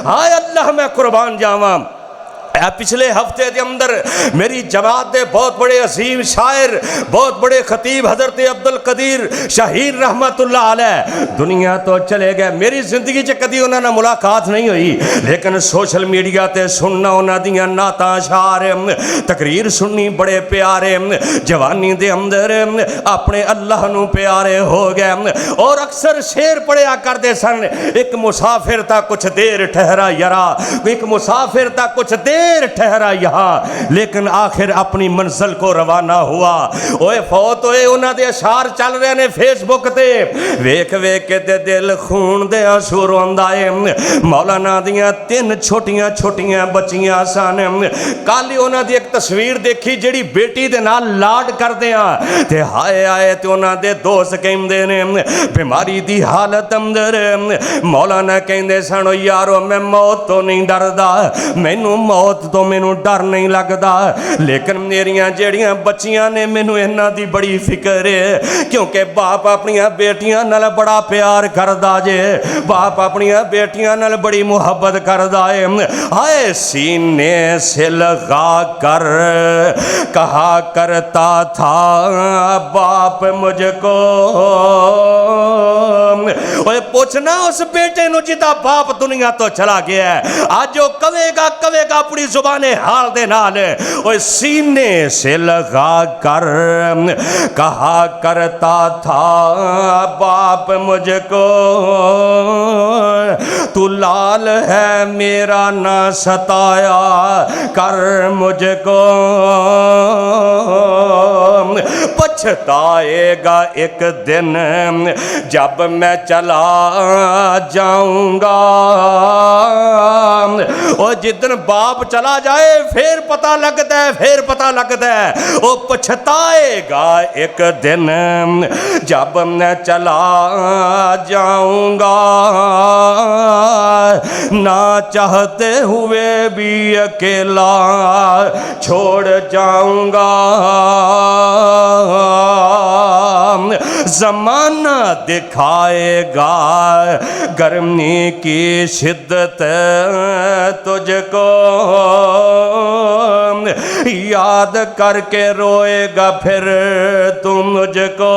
ہائے اللہ میں قربان جاواں پچھلے ہفتے دے اندر میری جماعت دے بہت بڑے عظیم شاعر بہت بڑے خطیب حضرت عبدالقدیر شہیر رحمت اللہ علیہ دنیا تو چلے گئے. میری زندگی چ کدی انہاں نال ملاقات نہیں ہوئی لیکن سوشل میڈیا تے سننا انہاں دیاں نعتاں اشعار تقریر سننی بڑے پیارے جوانی دے اندر اپنے اللہ نو پیارے ہو گئے اور اکثر شعر پڑھیا کرتے سن ایک مسافر تا کچھ دیر ٹھہرا یرا ایک مسافر تا کچھ دیر ٹھہرا یہاں لیکن آخر اپنی منزل کو روانہ ہوا. اوے فوت ہوئے انہاں دے اشعار چل رہے نے فیس بک تے ویکھ ویکھ کے تے دل خون دے آنسو روندا اے. مولانا دیاں 3 چھوٹیاں چھوٹیاں بچیاں سن. کل انہاں دی ایک تصویر دیکھی جڑی بیٹی دے نال لاڈ کردے ہاں تے ہائے آئے تے انہاں دے دوست کہندے نے بیماری دی حالت اندر مولانا کہندے سن یارو میں موت تو نہیں ڈردا مینوں موت تو مینوں ڈر نہیں لگدا لیکن میریاں جیڑیاں بچیاں نے مینوں انہاں دی بڑی فکر ہے کیونکہ باپ اپنیاں بیٹیاں نال بڑا پیار کردا جے باپ اپنیاں بیٹیاں نال بڑی محبت کردا ہے. ہائے سینے سے لگا کر کہا کرتا تھا باپ مجھ کو اوے پوچھنا اس بیٹے نو جدا باپ دنیا تو چلا گیا ہے آج جو کہے گا اپنی زبان حال دے نال اوے سینے سے لگا کر کہا کرتا تھا باپ مجھ کو تو لال ہے میرا نہ ستایا کر مجھ کو پچھتائے گا ایک دن جب میں چلا جاؤں گا. اور جدن باپ چلا جائے پھر پتہ لگتا ہے وہ پچھتائے گا ایک دن جب میں چلا جاؤں گا نہ چاہتے ہوئے بھی اکیلا چھوڑ جاؤں گا. زمانہ دکھائے گا گرمی کی شدت تجھ کو یاد کر کے روئے گا پھر تم مجھ کو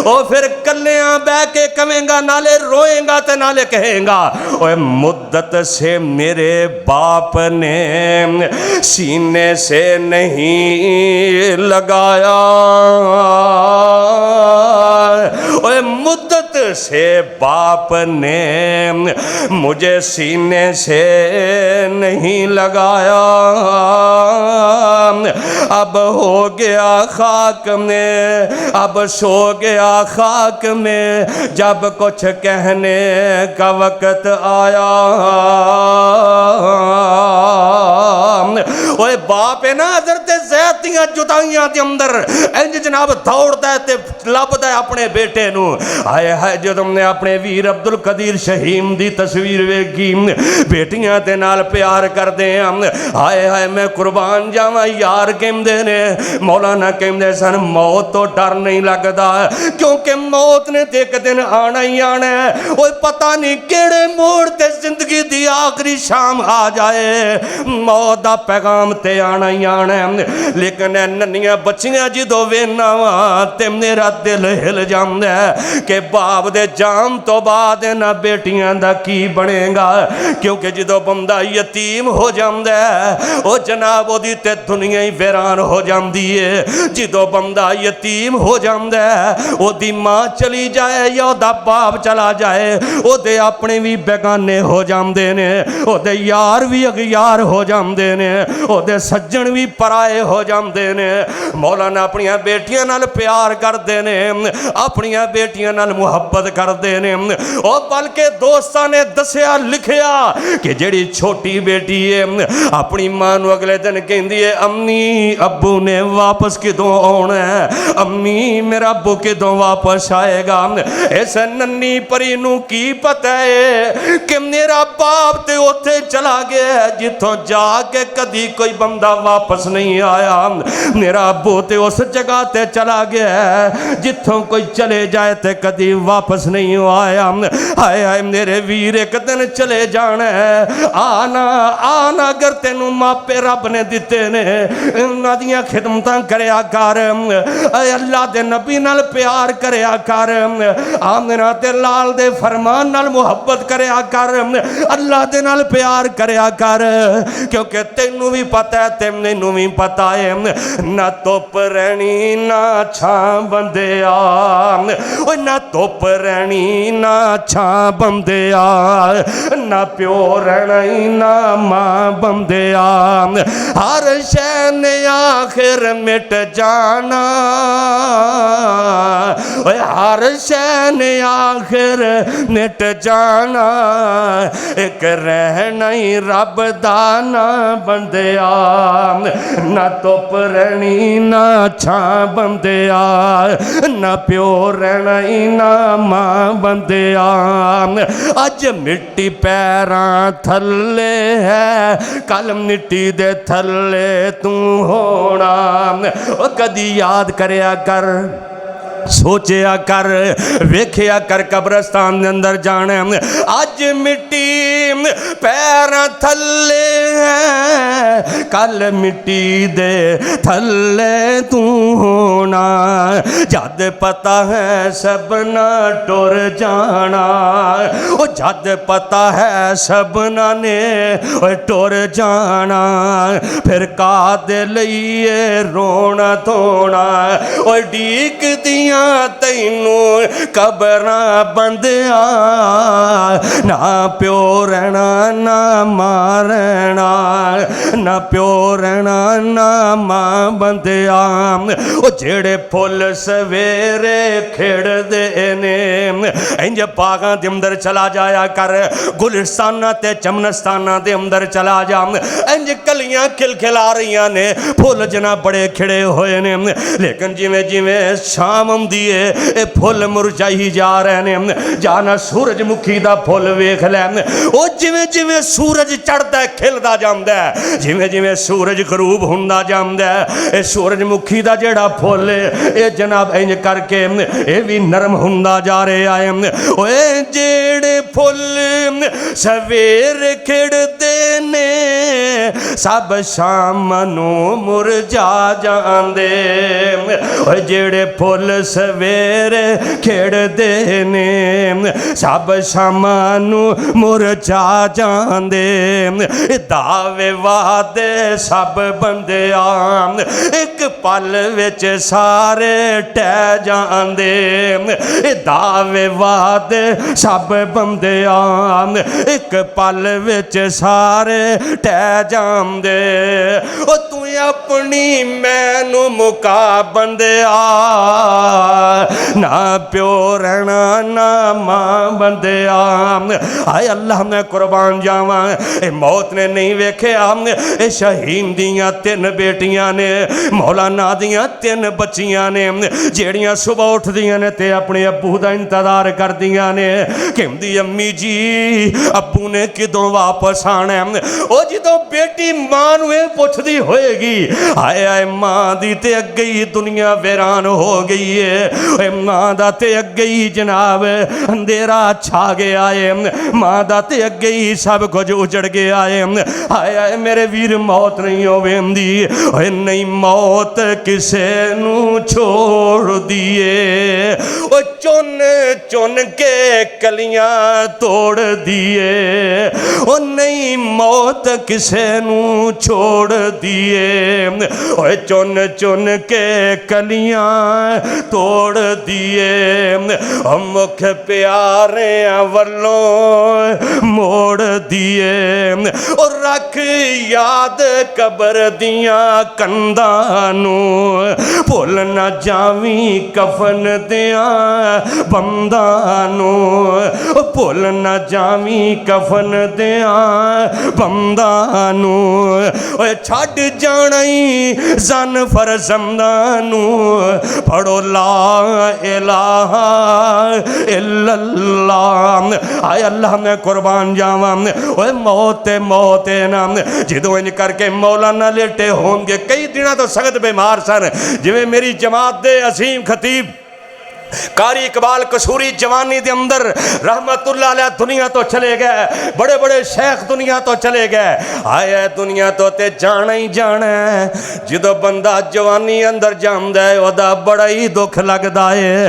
او پھر کلیاں بہ کے کہیں گا نالے روئیں گا تے نالے کہیں گا اوے مدت سے میرے باپ نے سینے سے نہیں لگایا اوے مدت سے باپ نے مجھے سینے سے نہیں لگایا اب ہو گیا خاک میں اب سو گیا خاک میں جب کچھ کہنے کا وقت آیا. اوے باپ ہے نا حضرت زید دیاں جدائیاں دے اندر انج جناب دوڑدا ہے تے لبدا ہے اپنے بیٹے نو. ہائے ہائے جدوں نے اپنے ویر عبدالقدیر شہیم دی تصویر ویکھی بیٹیاں دے نال پیار کردے ہیں ہائے ہائے میں قربان جاواں یار کہندے نے مولانا کہندے سن موت تو ڈر نہیں لگدا کیونکہ موت نے تے ایک دن آنا ہی آنا ہے. اوے پتہ نہیں کیڑے موڑ تے زندگی دی آخری شام آ جائے موت دا پیغام تے آنا ہی آنا ہے. لیکن ننیاں بچیاں جدوں وینا وا تے میرا دل ہل جاندا ہے کہ باپ دے جان تو بعد نہ بیٹیاں دا کی بنے گا کیونکہ جدوں بندہ یتیم ہو جاندا ہے او جناب او دی تے دنیا ہی ویران ہو جاندی ہے. جدوں بندہ یتیم ہو جاندا ہے او دی ماں چلی جائے یا او دا باپ چلا جائے او دے اپنے بھی بیگانے ہو جاندے نے او دے یار بھی اغیار ہو جاندے نے او دے سجن بھی پرائے ہو جاندے نے. مولانا اپنیاں بیٹیاں نال پیار کردے نے اپنیاں بیٹیاں نال محبت کردے نے او بلکہ دوستاں نے دسیا لکھیا کہ جڑی چھوٹی بیٹی ہے اپنی ماں نو اگلے دن کہندی ہے امی ابو نے واپس کدوں آنا ہے امی میرا ابو کدوں واپس آئے گا. اس ننی پری نو کی پتہ ہے کہ میرا बाप ते उत्थे चला गया जिथों जाके कदी कोई बंदा वापस नहीं आया। मेरा अब्बू ते उस जगह ते चला गया जिथों कोई चले जाए ते कदी वापस नहीं आया। हाय हाय मेरे वीर एक दिन चले जाना है, आना आना अगर तेनू मापे रब ने दिते ने उन्हां दियां खिदमतां करया कर, अल्लाह दे नबी नाल प्यार करया कर, आमना ते लाल दे फरमान नाल मुहब्बत करया कर, अल्लाह दे नाल प्यार करया कर, क्योंकि तेनू भी पता है ते मैनू भी पता है ना धुप रहनी ना छां बंदिया, ना धुप रहनी ना छां बंदिया, ना प्यो रहना ना मां बंदिया, हर शै ने आखिर मिट जाना, हर शै ने आखिर मिट जाना, एक रहना ही रब दा ना बंदिया, ना धुप रहनी ना छां बंदिया, ना प्यो रहना ही ना मां बंदिया, अज मिट्टी पैरां थल्ले है कल मिट्टी दे थल्ले तू होना। कदी याद करया कर, सोचिया कर, वेखिया कर कब्रस्तान दे अंदर जाना, अज मिट्टी पैरां थल्ले है कल मिट्टी दे थल्ले तू होना, जद पता है सबना टुर जाना, ओ जद पता है सबना ने टुर जाना, फिर कादे लईए रोना धोना, ओ डीक दियां तैनू कबरां बंदिया, ना प्यो रहना ना मां रहना, ना प्यो रहना ना मां बंदिया, ओ जेड़े फुल सवेरे खिड़दे ने इंज बागां दे अंदर चला जाया कर, गुलिस्ताना ते चमनस्ताना दे अंदर चला जा, इंज कलियां खिलखिला रही ने, फुल जना बड़े खिड़े होए ने, लेकिन जिवें जिवें शाम आउंदी है ये फुल मुरझाई जा रहे ने, जाना सूरजमुखी दा फुल वेख लै, ओ जिवें जिवें सूरज चढ़दा खिलदा जांदा है, जिवें जिवें सूरज गरूब हुंदा जांदा है, ये सूरजमुखी दा जेड़ा फुल ये जनाब इंज करके ये भी नरम हुंदा जा रहा है। ओए जेड़े फुल सवेर खिड़दे ने सब शाम नू मुरझा जांदे, ओए जेड़े फुल सवेरे खिड़दे ने सब शामा नू मुरझा जांदे, दावे वादे सब बंदिया एक पल विच सारे टह जांदे, दावे वादे सब बंदिया एक पल विच सारे टह जांदे, ओ तू अपनी मैनू मुका बंदिया, ना प्यो रहना ना मां बंदिया, हाय अल्लाह मैं कुर्बान जावा, मौत ने नहीं वेख्या, शहीद दियां 3 बेटियां ने, मौलाना दियां 3 बच्चियां ने, जेड़ियां सुबह उठदियां ने ते अपने अब्बू दा इंतजार करदियां ने, कहंदी अम्मी जी अब्बू ने किदों वापस आना, ओ जदों बेटी मां नूं पुछदी होएगी, हाय हाय मां दी ते अगे ही दुनिया वीरान हो गई है, मां दा ते अगे ही जनाब अंधेरा छा गया है, मां दा ते अगे ही सब कुछ उजड़ गया है, हाय हाय मेरे वीर मौत नहीं होवेंदी, ओए नहीं मौत किसे नू छोड़ दिए, ओ चुन चुन के कलियां तोड़ दिए, ओ नहीं मौत किसे नू छोड़ दिए, ओए चुन चुन के कलियां तोड़ दिए, मुख प्यारे वल्लों मोड़ दिए, और रख याद कबर दियां कंधां नूं, भुल ना जावी कफन दियां बंदां नूं, भुल ना जावी कफन दियां बंदां नूं। ओए छड्ड जाना ही जन फरजंदां नूं, पढ़ो ला इलाहा इल्लल्लाह। आए अल्लाह मैं कुर्बान जावां, ओए मौत है ना। जदों इंज करके मौलाना लेटे होंगे, कई दिनों तो सख्त बीमार सन, जिवें मेरी जमात दे असीम खतीब कारी इकबाल कसूरी जवानी दे अंदर रहमतुल्लाह अलैह दुनिया तो चले गए, बड़े बड़े शेख दुनिया तो चले गए। आया दुनिया तो ते जाना ही जाना है, जदों बंदा जवानी अंदर जांदा है ओदा बड़ा ही दुख लगदा है।